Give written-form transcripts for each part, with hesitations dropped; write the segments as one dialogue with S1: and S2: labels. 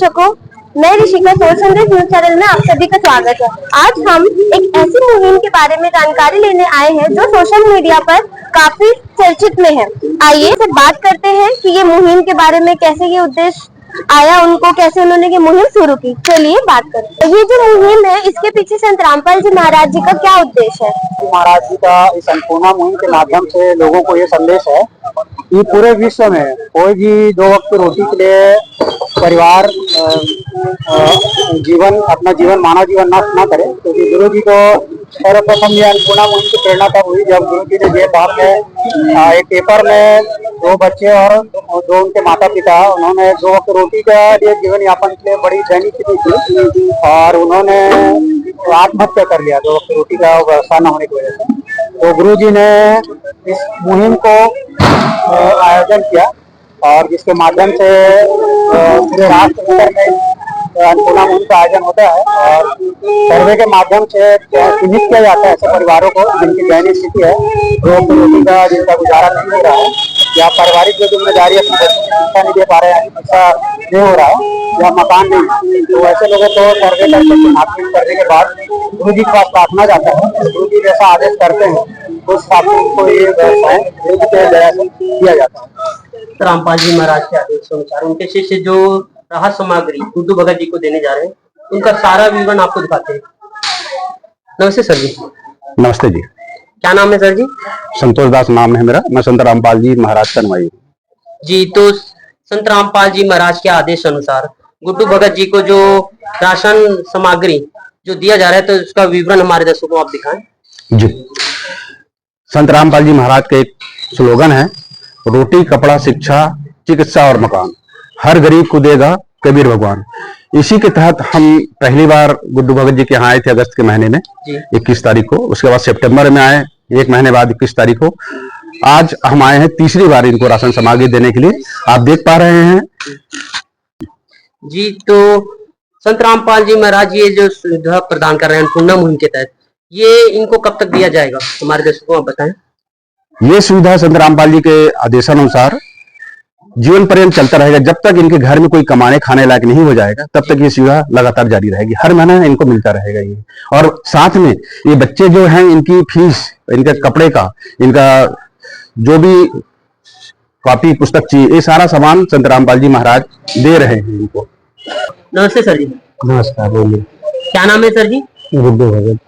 S1: दर्शकों, मैं ऋषिका सोल संदेश न्यूज चैनल में आप सभी का स्वागत है। आज हम एक ऐसी मुहिम के बारे में जानकारी लेने आए हैं जो सोशल मीडिया पर काफी चर्चित में है। आइए से बात करते हैं कि ये मुहिम के बारे में कैसे ये उद्देश्य आया उनको, कैसे उन्होंने ये मुहिम शुरू की। चलिए बात करते हैं। ये जो मुहिम है इसके पीछे संत रामपाल जी महाराज जी का क्या उद्देश्य है?
S2: महाराज जी का इस अन्नपूर्णा मुहिम के माध्यम से लोगों को ये संदेश है कि पूरे विश्व में कोई भी 2 वक्त रोटी के लिए परिवार अपना जीवन मानव जीवन नष्ट न करे, क्योंकि गुरु जी को सर्वप्रथम ये अन्नपूर्णा मुहिम की प्रेरणा तब हुई जब गुरु जी ने ये बात में एक पेपर में 2 बच्चे और 2 उनके माता पिता, उन्होंने 2 वक्त रोटी का लिए जीवन यापन के लिए बड़ी दैनिक स्थिति थी और उन्होंने आत्महत्या कर लिया 2 वक्त रोटी का व्यवस्था न होने की वजह से। तो गुरु जी ने इस मुहिम को आयोजन किया और जिसके माध्यम से पूरे राष्ट्र में अन्नपूर्णा मुहिम का आयोजन होता है और सर्वे के माध्यम से चिन्हित किया जाता है ऐसे परिवारों को जिनकी दैनिक स्थिति है, जो रोटी का जिनका गुजारा नहीं हो रहा है या पारिवारिक जो जिम्मेदारी अपने बच्चों को शिक्षा नहीं दे पा रहे हैं, शिक्षा नहीं हो रहा है या मकान नहीं, तो ऐसे लोगों को सर्वे करके चिन्हांकित करने के बाद गुरु जी के पास प्रार्थना जाता है। गुरु जी जैसा आदेश करते हैं उस छात्रों को ये व्यवसाय गुरु जी के जरिए से दिया जाता है।
S3: रामपाल जी महाराज के आदेश के अनुसार उनके शिष्य जो राहत सामग्री गुड्डू भगत जी को देने जा रहे हैं, उनका सारा विवरण आपको दिखाते हैं। नमस्ते सर जी।
S2: नमस्ते जी।
S3: क्या नाम है सर जी?
S2: संतोष दास नाम है मेरा। मैं संत रामपाल जी महाराज का अनुयायी
S3: जी। तो संत रामपाल जी महाराज के आदेश अनुसार गुड्डू भगत जी को जो राशन सामग्री जो दिया जा रहा है, तो उसका विवरण हमारे दर्शकों को आप दिखाएं
S2: जी। संत रामपाल जी महाराज का एक स्लोगन है, रोटी कपड़ा शिक्षा चिकित्सा और मकान, हर गरीब को देगा कबीर भगवान। इसी के तहत हम पहली बार गुड्डू भगत जी के यहाँ आए थे अगस्त के महीने में 21 तारीख को, उसके बाद सितंबर में आए 1 महीने बाद 21 तारीख को। आज हम आए हैं तीसरी बार इनको राशन सामग्री देने के लिए, आप देख पा रहे हैं
S3: जी। तो संत रामपाल जी महाराज ये जो सुविधा प्रदान कर रहे हैं अन्नपूर्णा मुहिम के तहत, ये इनको कब तक दिया जाएगा हमारे दर्शकों को आप बताएं।
S2: ये सुविधा संत रामपाल जी के आदेशानुसार जीवन पर्यंत चलता रहेगा। जब तक इनके घर में कोई कमाने खाने लायक नहीं हो जाएगा तब तक ये सुविधा लगातार जारी रहेगी। हर महीना इनको मिलता रहेगा ये। और साथ में ये बच्चे जो हैं इनकी फीस, इनके कपड़े का, इनका जो भी कॉपी पुस्तक चाहिए, ये सारा सामान संत रामपाल जी महाराज दे रहे हैं इनको।
S3: नमस्ते सर जी।
S2: नमस्कार, बोलिए।
S3: क्या नाम है सर जी?
S2: गुड्डू भगत।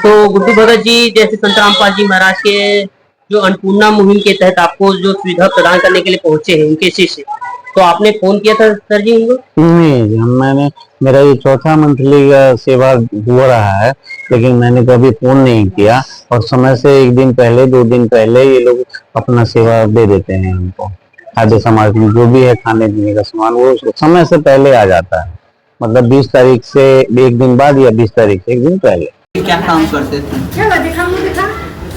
S3: तो गुड्डू भगत जी जैसे संत रामपाल जी महाराज के जो अन्नपूर्णा मुहिम के तहत आपको जो सुविधा प्रदान करने के लिए पहुंचे हैं उनके शिष्य, तो आपने फोन किया था सर जी उनको?
S4: नहीं, मेरा ये 4था मंथली का सेवा हो रहा है, लेकिन मैंने कभी फोन नहीं किया और समय से 1 दिन पहले 2 दिन पहले ये लोग अपना सेवा दे देते हैं हमको। खाद्य सामग्री जो भी है खाने पीने का सामान वो समय से पहले आ जाता है, मतलब 20 तारीख से 1 दिन बाद या 20 तारीख से 1 दिन पहले।
S3: क्या काम करते थे?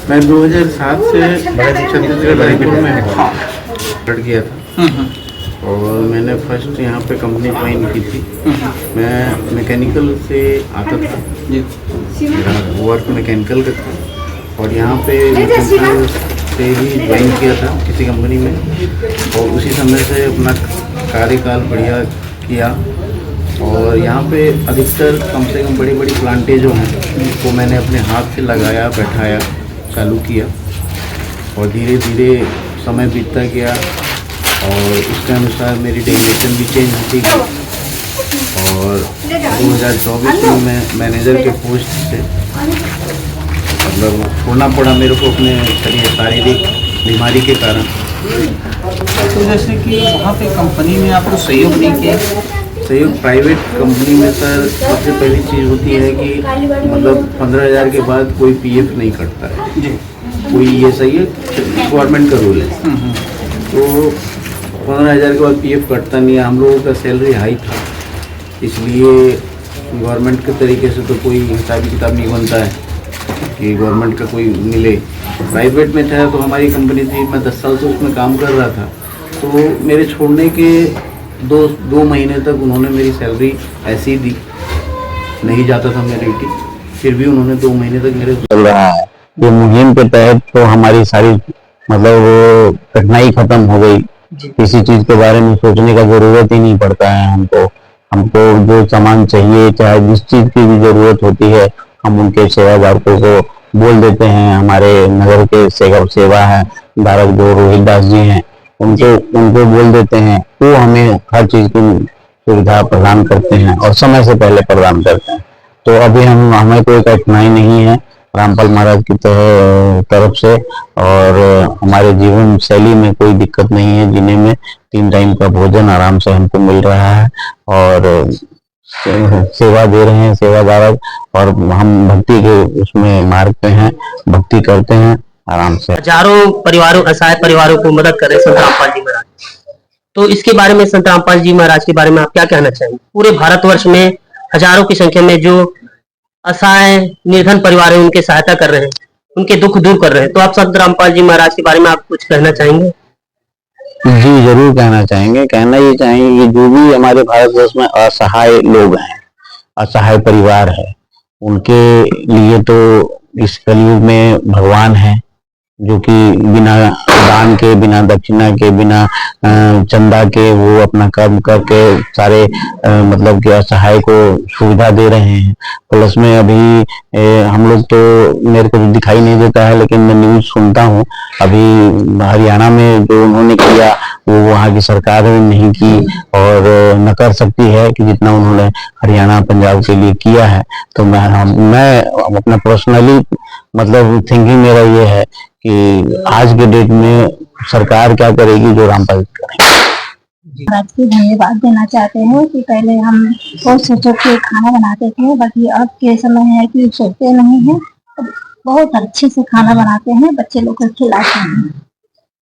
S5: मैं 2007 से छत्तीसगढ़ रायपुर में स्टार्ट किया था और मैंने फर्स्ट यहाँ पे कंपनी ज्वाइन की थी। मैं मैकेनिकल से आता था, मेरा वर्क मैकेनिकल का था और यहाँ पे से ही ज्वाइन किया था किसी कंपनी में और उसी समय से अपना कार्यकाल बढ़िया किया। और यहाँ पे अधिकतर कम से कम बड़ी बड़ी प्लांटें जो हैं वो मैंने अपने हाथ से लगाया, बैठाया, चालू किया और धीरे धीरे समय बीतता गया और उसके अनुसार मेरी डेजिग्नेशन भी चेंज होती गई और 2024 में मैं मैनेजर के पोस्ट से मतलब छोड़ना पड़ा मेरे को अपने शारीरिक बीमारी के कारण।
S6: तो जैसे कि वहाँ पे कंपनी में आपको सहयोग नहीं किया?
S5: सहयोग प्राइवेट कंपनी में सर सबसे पहली चीज़ होती है कि मतलब 15,000 के बाद कोई पीएफ नहीं कटता है जी। कोई ये सही है, गवर्नमेंट का रूल है। तो 15,000 के बाद पीएफ कटता नहीं है। हम लोगों का सैलरी हाई था, इसलिए गवर्नमेंट के तरीके से तो कोई हिसाबी किताब नहीं बनता है कि गवर्नमेंट का कोई मिले। प्राइवेट में था तो हमारी कंपनी थी, मैं 10 साल से उसमें काम कर रहा था, तो मेरे छोड़ने के 2 महीने तक उन्होंने मेरी सैलरी ऐसी ही दी, नहीं जाता था मेरी ड्यूटी, फिर भी उन्होंने 2 महीने तक मेरे
S4: चल रहा है। ये मुहिम के तहत तो हमारी सारी मतलब कठिनाई खत्म हो गई किसी चीज के बारे में सोचने का जरूरत ही नहीं पड़ता है हमको। हमको जो सामान चाहिए, चाहे जिस चीज की भी जरूरत होती है, हम उनके सेवादारों को बोल देते हैं। हमारे नगर के सेवा है धारक जो रोहित दास जी हैं, उनको बोल देते हैं, वो हमें हर चीज की सुविधा प्रदान करते हैं और समय से पहले प्रदान करते हैं। तो अभी हमें कोई कठिनाई नहीं है रामपाल महाराज की तरफ से, और हमारे जीवन शैली में कोई दिक्कत नहीं है। जीने में 3 टाइम का भोजन आराम से हमको मिल रहा है और सेवा दे रहे हैं सेवादार, और हम भक्ति के उसमें मार्ग पे हैं, भक्ति करते हैं आराम से।
S3: हजारों परिवारों, असहाय परिवारों को मदद कर रहे संत रामपाल जी महाराज। तो इसके बारे में, संत रामपाल जी महाराज के बारे में आप क्या कहना चाहेंगे? पूरे भारतवर्ष में हजारों की संख्या में जो असहाय निर्धन परिवार है, उनके सहायता कर रहे हैं, उनके दुख दूर कर रहे हैं। तो आप संत रामपाल जी महाराज के बारे में आप कुछ कहना चाहेंगे?
S4: जी जरूर कहना चाहेंगे। कहना ये चाहेंगे कि जो भी हमारे भारतवर्ष में असहाय लोग हैं, असहाय परिवार है, उनके लिए तो इस कलयुग में भगवान है, जो कि बिना दान के, बिना दक्षिणा के, बिना चंदा के वो अपना कर्म करके सारे मतलब कि असहाय को सुविधा दे रहे हैं। प्लस में अभी हम लोग तो, मेरे को दिखाई नहीं देता है लेकिन मैं न्यूज सुनता हूँ, अभी हरियाणा में जो उन्होंने किया वो वहाँ की सरकार ने नहीं की और न कर सकती है कि जितना उन्होंने हरियाणा पंजाब के लिए किया है। तो मैं अपना पर्सनली मतलब थिंकिंग मेरा ये है कि आज के डेट में सरकार क्या करेगी जो रामपाल करेंगे।
S7: महाराज को धन्यवाद देना चाहते हैं कि पहले हम बहुत सोच के खाना बनाते थे, बाकी अब के समय है कि सोचते नहीं है, बहुत अच्छे से खाना बनाते हैं, बच्चे लोग को खिलाते हैं।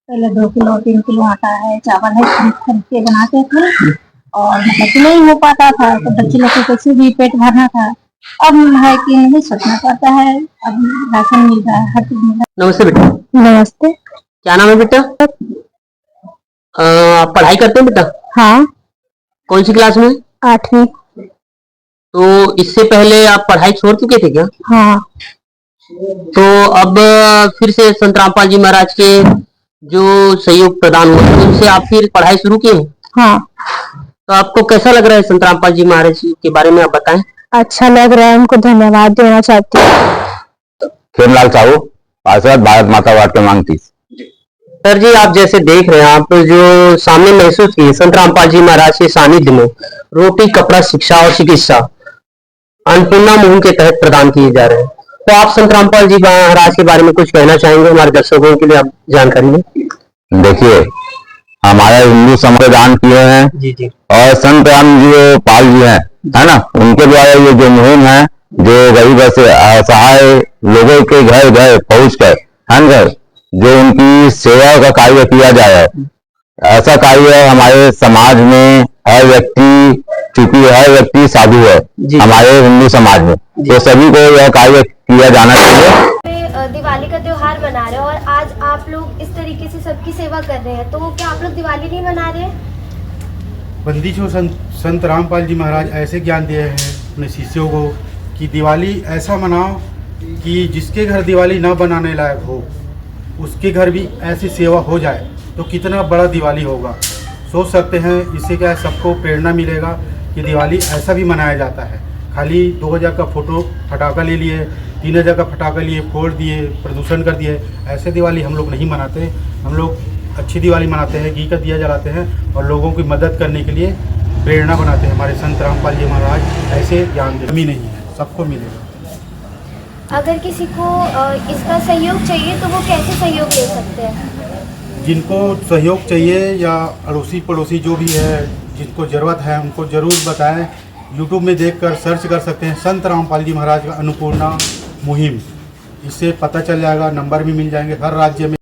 S7: पहले 2 किलो 3 किलो आटा है, चावल है, खरीद के बनाते थे और मतलब कि नहीं हो पाता था तो बच्चे लोग को कैसे भी पेट भरना था। अब है कि नहीं सोचना पड़ता है, अब राशन मिल रहा है, हर चीज मिल रहा है।
S3: नमस्ते बेटा।
S7: नमस्ते।
S3: क्या नाम है बेटा? आप पढ़ाई करते हैं बेटा?
S7: हाँ।
S3: कौन सी क्लास में?
S7: 8वीं।
S3: तो इससे पहले आप पढ़ाई छोड़ चुके थे क्या?
S7: हाँ।
S3: तो अब फिर से संत रामपाल जी महाराज के जो सहयोग प्रदान हुआ है, उनसे आप फिर पढ़ाई शुरू किए?
S7: हाँ।
S3: तो आपको कैसा लग रहा है संत रामपाल जी महाराज के बारे में आप बताएं।
S7: अच्छा लग रहा है, उनको धन्यवाद देना चाहती हूँ।
S4: खेमलाल साहू, पार्षद, भारत माता वार्ड क्रमांक 30।
S3: सर जी, आप जैसे देख रहे हैं, आप जो सामने महसूस किए संत रामपाल जी महाराज के सानिध्य में रोटी, कपड़ा, शिक्षा और चिकित्सा अन्नपूर्णा मुहिम के तहत प्रदान किए जा रहे हैं। तो आप संत रामपाल जी महाराज के बारे में कुछ कहना चाहेंगे? हमारे दर्शकों के लिए आप जानकारी दें।
S4: देखिए, हमारे हिंदू समाज दान किए हैं
S3: जी जी,
S4: और संत राम जी पाल जी हैं, है ना, उनके द्वारा ये जो मुहिम है, जो गरीब से असहाय लोगों के घर घर पहुंच कर घर जो उनकी सेवा का कार्य किया जाए, ऐसा कार्य हमारे समाज में हर व्यक्ति, चूंकि हर व्यक्ति साधु है हमारे हिंदू समाज में, तो सभी को यह कार्य किया जाना चाहिए।
S1: दिवाली का त्योहार मना रहे हैं और आज आप लोग इस तरीके से सबकी सेवा कर रहे हैं, तो क्या आप लोग दिवाली नहीं मना रहे हैं?
S2: बंदिशों संत रामपाल जी महाराज ऐसे ज्ञान दिए हैं अपने शिष्यों को कि दिवाली ऐसा मनाओ कि जिसके घर दिवाली ना बनाने लायक हो, उसके घर भी ऐसी सेवा हो जाए तो कितना बड़ा दिवाली होगा। सोच सकते हैं, इससे क्या है, सबको प्रेरणा मिलेगा कि दिवाली ऐसा भी मनाया जाता है। खाली 2000 का फोटो फटाखा ले लिए, 3000 का फटाखा लिए, फोड़ दिए, प्रदूषण कर दिए, ऐसे दिवाली हम लोग नहीं मनाते। हम लोग अच्छी दिवाली मनाते हैं, घी का दिया जलाते हैं और लोगों की मदद करने के लिए प्रेरणा बनाते हैं। हमारे संत रामपाल जी महाराज ऐसे ज्ञान दे, कमी नहीं है, सबको मिलेगा।
S1: अगर किसी को इसका सहयोग चाहिए तो वो कैसे सहयोग ले सकते हैं?
S2: जिनको सहयोग चाहिए या अड़ोसी पड़ोसी जो भी है, जिनको ज़रूरत है, उनको ज़रूर बताएं। यूट्यूब में देखकर सर्च कर सकते हैं संत रामपाल जी महाराज का अन्नपूर्णा मुहिम, इससे पता चल जाएगा, नंबर भी मिल जाएंगे। हर राज्य में